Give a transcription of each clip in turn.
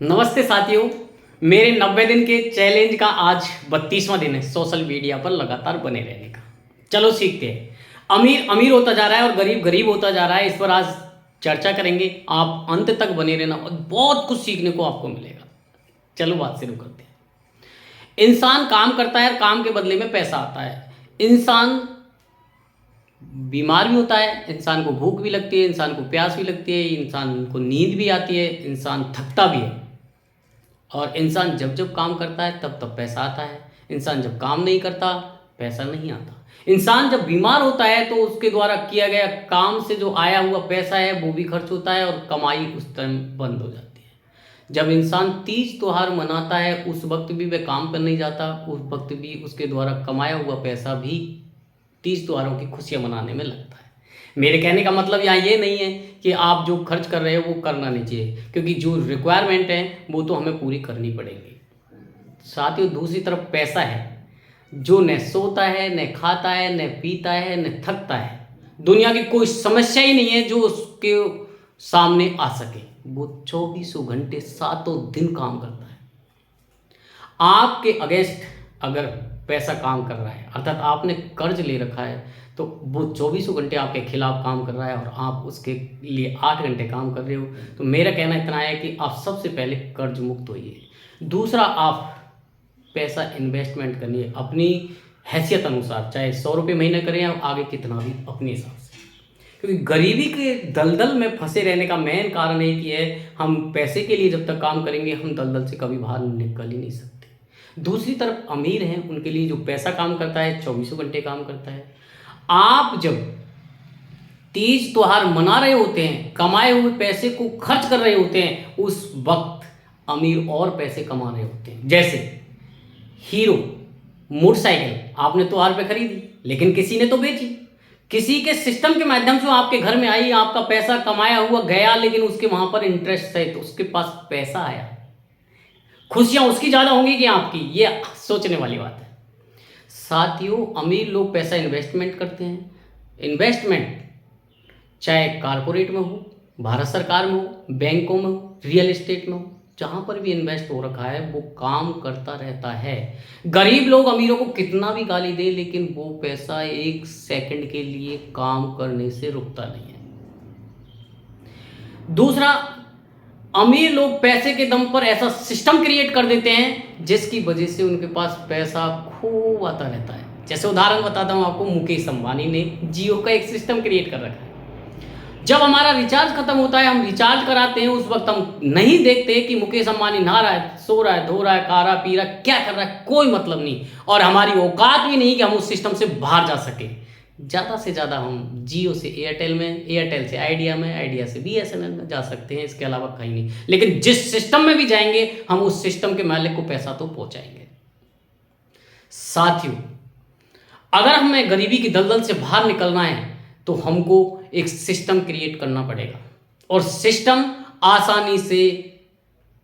नमस्ते साथियों। मेरे 90 दिन के चैलेंज का आज 32वां दिन है सोशल मीडिया पर लगातार बने रहने का। चलो सीखते हैं। अमीर अमीर होता जा रहा है और गरीब गरीब होता जा रहा है। इस पर आज चर्चा करेंगे। आप अंत तक बने रहना और बहुत कुछ सीखने को आपको मिलेगा। चलो बात शुरू करते हैं। इंसान काम करता है और काम के बदले में पैसा आता है। इंसान बीमार भी होता है, इंसान को भूख भी लगती है, इंसान को प्यास भी लगती है, इंसान को नींद भी आती है, इंसान थकता भी है। और इंसान जब जब काम करता है तब तब पैसा आता है। इंसान जब काम नहीं करता पैसा नहीं आता। इंसान जब बीमार होता है तो उसके द्वारा किया गया काम से जो आया हुआ पैसा है वो भी खर्च होता है और कमाई उस टाइम बंद हो जाती है। जब इंसान तीज त्योहार मनाता है उस वक्त भी वह काम पर नहीं जाता, उस वक्त भी उसके द्वारा कमाया हुआ पैसा भी तीज त्योहारों की खुशियाँ मनाने में लगता है। मेरे कहने का मतलब यहाँ ये नहीं है कि आप जो खर्च कर रहे हो वो करना नहीं चाहिए, क्योंकि जो रिक्वायरमेंट है वो तो हमें पूरी करनी पड़ेगी। साथियों, दूसरी तरफ पैसा है जो न सोता है, न खाता है, न पीता है, न थकता है। दुनिया की कोई समस्या ही नहीं है जो उसके सामने आ सके। वो 24 घंटे सातों दिन काम करता है। आपके अगेंस्ट अगर पैसा काम कर रहा है, अर्थात आपने कर्ज ले रखा है, तो वो 24 घंटे आपके खिलाफ काम कर रहा है और आप उसके लिए 8 घंटे काम कर रहे हो। तो मेरा कहना इतना है कि आप सबसे पहले कर्ज मुक्त होइए। दूसरा, आप पैसा इन्वेस्टमेंट करिए अपनी हैसियत अनुसार, चाहे 100 रुपये महीने करें या आगे कितना भी अपने हिसाब से। क्योंकि गरीबी के दलदल में फंसे रहने का मेन कारण एक ही है, हम पैसे के लिए जब तक काम करेंगे हम दलदल से कभी बाहर निकल ही नहीं सकते। दूसरी तरफ अमीर हैं, उनके लिए जो पैसा काम करता है 24 घंटे काम करता है। आप जब तीज त्योहार मना रहे होते हैं, कमाए हुए पैसे को खर्च कर रहे होते हैं, उस वक्त अमीर और पैसे कमा रहे होते हैं। जैसे हीरो मोटरसाइकिल आपने त्योहार पे खरीदी, लेकिन किसी ने तो बेची। किसी के सिस्टम के माध्यम से वो आपके घर में आई, आपका पैसा कमाया हुआ गया, लेकिन उसके वहां पर इंटरेस्ट है तो उसके पास पैसा आया। खुशियां उसकी ज़्यादा होंगी कि आपकी, ये सोचने वाली बात है। साथियों, अमीर लोग पैसा इन्वेस्टमेंट करते हैं। इन्वेस्टमेंट चाहे कारपोरेट में हो, भारत सरकार में हो, बैंकों में हो, रियल एस्टेट में हो, जहाँ पर भी इन्वेस्ट हो रखा है वो काम करता रहता है। गरीब लोग अमीरों को कितना भी गाली दे, लेकिन वो पैसा 1 सेकंड के लिए काम करने से रुकता नहीं है। दूसरा, अमीर लोग पैसे के दम पर ऐसा सिस्टम क्रिएट कर देते हैं जिसकी वजह से उनके पास पैसा खूब आता रहता है। जैसे उदाहरण बताता हूँ आपको, मुकेश अंबानी ने जियो का एक सिस्टम क्रिएट कर रखा है। जब हमारा रिचार्ज खत्म होता है, हम रिचार्ज कराते हैं, उस वक्त हम नहीं देखते कि मुकेश अंबानी नहा रहा है, सो रहा है, धो रहा है, खा रहा, पी रहा, क्या कर रहा है, कोई मतलब नहीं। और हमारी औकात भी नहीं कि हम उस सिस्टम से बाहर जा सके। ज़्यादा से ज़्यादा हम जियो से एयरटेल में, एयरटेल से आइडिया में, आइडिया से बीएसएनएल में जा सकते हैं, इसके अलावा कहीं नहीं। लेकिन जिस सिस्टम में भी जाएंगे हम उस सिस्टम के मालिक को पैसा तो पहुंचाएंगे। साथियों, अगर हमें गरीबी की दलदल से बाहर निकलना है तो हमको एक सिस्टम क्रिएट करना पड़ेगा। और सिस्टम आसानी से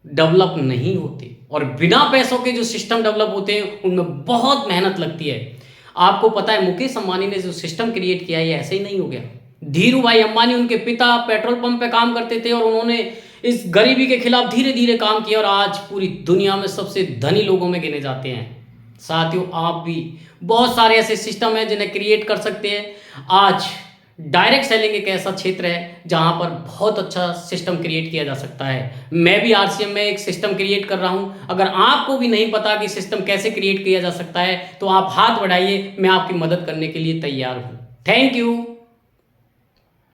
डेवलप नहीं होते, और बिना पैसों के जो सिस्टम डेवलप होते हैं उनमें बहुत मेहनत लगती है। आपको पता है मुकेश अंबानी ने जो सिस्टम क्रिएट किया है ये ऐसे ही नहीं हो गया। धीरू भाई अंबानी, उनके पिता पेट्रोल पंप पे काम करते थे और उन्होंने इस गरीबी के खिलाफ धीरे धीरे काम किया और आज पूरी दुनिया में सबसे धनी लोगों में गिने जाते हैं। साथियों, आप भी बहुत सारे ऐसे सिस्टम हैं जिन्हें क्रिएट कर सकते हैं। आज डायरेक्ट सेलिंग एक ऐसा क्षेत्र है जहां पर बहुत अच्छा सिस्टम क्रिएट किया जा सकता है। मैं भी आरसीएम में एक सिस्टम क्रिएट कर रहा हूं। अगर आपको भी नहीं पता कि सिस्टम कैसे क्रिएट किया जा सकता है तो आप हाथ बढ़ाइए, मैं आपकी मदद करने के लिए तैयार हूं। Thank you.